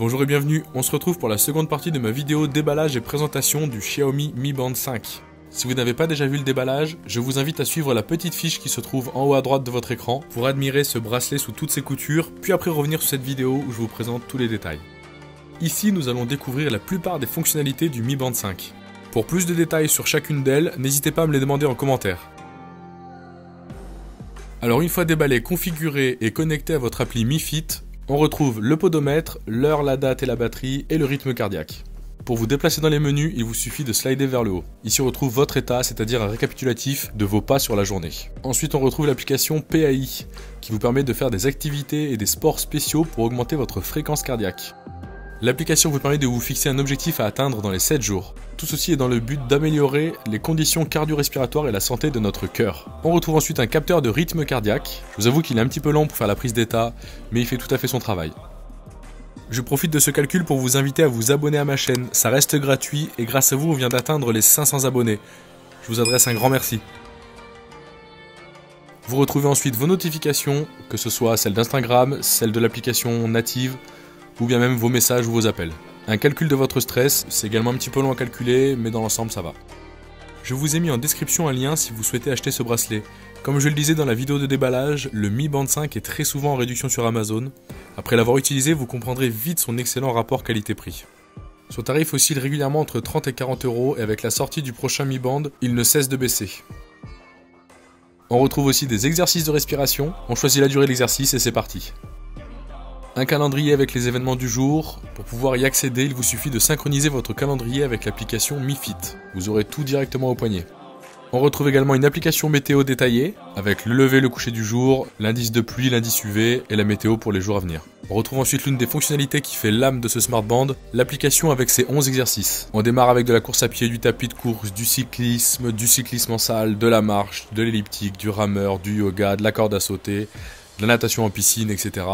Bonjour et bienvenue, on se retrouve pour la seconde partie de ma vidéo déballage et présentation du Xiaomi Mi Band 5. Si vous n'avez pas déjà vu le déballage, je vous invite à suivre la petite fiche qui se trouve en haut à droite de votre écran pour admirer ce bracelet sous toutes ses coutures, puis après revenir sur cette vidéo où je vous présente tous les détails. Ici, nous allons découvrir la plupart des fonctionnalités du Mi Band 5. Pour plus de détails sur chacune d'elles, n'hésitez pas à me les demander en commentaire. Alors une fois déballé, configuré et connecté à votre appli Mi Fit, on retrouve le podomètre, l'heure, la date et la batterie et le rythme cardiaque. Pour vous déplacer dans les menus, il vous suffit de slider vers le haut. Ici on retrouve votre état, c'est-à-dire un récapitulatif de vos pas sur la journée. Ensuite on retrouve l'application PAI, qui vous permet de faire des activités et des sports spéciaux pour augmenter votre fréquence cardiaque. L'application vous permet de vous fixer un objectif à atteindre dans les 7 jours. Tout ceci est dans le but d'améliorer les conditions cardio-respiratoires et la santé de notre cœur. On retrouve ensuite un capteur de rythme cardiaque. Je vous avoue qu'il est un petit peu lent pour faire la prise d'état, mais il fait tout à fait son travail. Je profite de ce calcul pour vous inviter à vous abonner à ma chaîne. Ça reste gratuit et grâce à vous, on vient d'atteindre les 500 abonnés. Je vous adresse un grand merci. Vous retrouvez ensuite vos notifications, que ce soit celles d'Instagram, celles de l'application native, ou bien même vos messages ou vos appels. Un calcul de votre stress, c'est également un petit peu long à calculer, mais dans l'ensemble ça va. Je vous ai mis en description un lien si vous souhaitez acheter ce bracelet. Comme je le disais dans la vidéo de déballage, le Mi Band 5 est très souvent en réduction sur Amazon. Après l'avoir utilisé, vous comprendrez vite son excellent rapport qualité-prix. Son tarif oscille régulièrement entre 30 et 40 € et avec la sortie du prochain Mi Band, il ne cesse de baisser. On retrouve aussi des exercices de respiration, on choisit la durée de l'exercice et c'est parti. Un calendrier avec les événements du jour. Pour pouvoir y accéder, il vous suffit de synchroniser votre calendrier avec l'application Mi Fit. Vous aurez tout directement au poignet. On retrouve également une application météo détaillée, avec le lever, le coucher du jour, l'indice de pluie, l'indice UV et la météo pour les jours à venir. On retrouve ensuite l'une des fonctionnalités qui fait l'âme de ce smartband, l'application avec ses 11 exercices. On démarre avec de la course à pied, du tapis de course, du cyclisme en salle, de la marche, de l'elliptique, du rameur, du yoga, de la corde à sauter, de la natation en piscine, etc.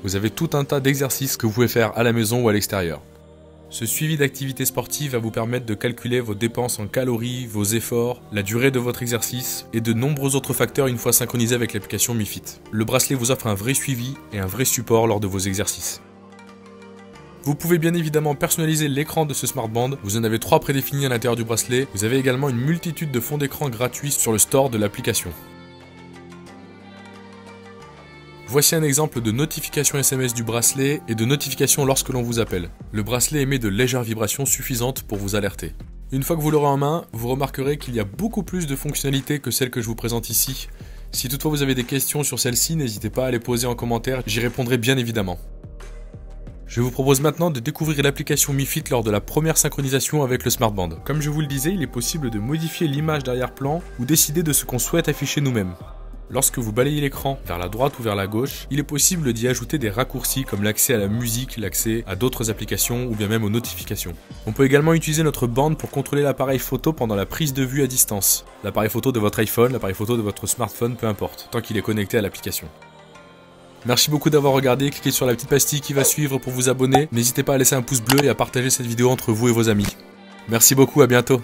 Vous avez tout un tas d'exercices que vous pouvez faire à la maison ou à l'extérieur. Ce suivi d'activités sportives va vous permettre de calculer vos dépenses en calories, vos efforts, la durée de votre exercice et de nombreux autres facteurs une fois synchronisé avec l'application Mi Fit. Le bracelet vous offre un vrai suivi et un vrai support lors de vos exercices. Vous pouvez bien évidemment personnaliser l'écran de ce smartband, vous en avez 3 prédéfinis à l'intérieur du bracelet, vous avez également une multitude de fonds d'écran gratuits sur le store de l'application. Voici un exemple de notification SMS du bracelet et de notification lorsque l'on vous appelle. Le bracelet émet de légères vibrations suffisantes pour vous alerter. Une fois que vous l'aurez en main, vous remarquerez qu'il y a beaucoup plus de fonctionnalités que celles que je vous présente ici. Si toutefois vous avez des questions sur celles-ci, n'hésitez pas à les poser en commentaire, j'y répondrai bien évidemment. Je vous propose maintenant de découvrir l'application Mi Fit lors de la première synchronisation avec le smartband. Comme je vous le disais, il est possible de modifier l'image d'arrière-plan ou décider de ce qu'on souhaite afficher nous-mêmes. Lorsque vous balayez l'écran vers la droite ou vers la gauche, il est possible d'y ajouter des raccourcis comme l'accès à la musique, l'accès à d'autres applications ou bien même aux notifications. On peut également utiliser notre bande pour contrôler l'appareil photo pendant la prise de vue à distance. L'appareil photo de votre iPhone, l'appareil photo de votre smartphone, peu importe, tant qu'il est connecté à l'application. Merci beaucoup d'avoir regardé, cliquez sur la petite pastille qui va suivre pour vous abonner. N'hésitez pas à laisser un pouce bleu et à partager cette vidéo entre vous et vos amis. Merci beaucoup, à bientôt.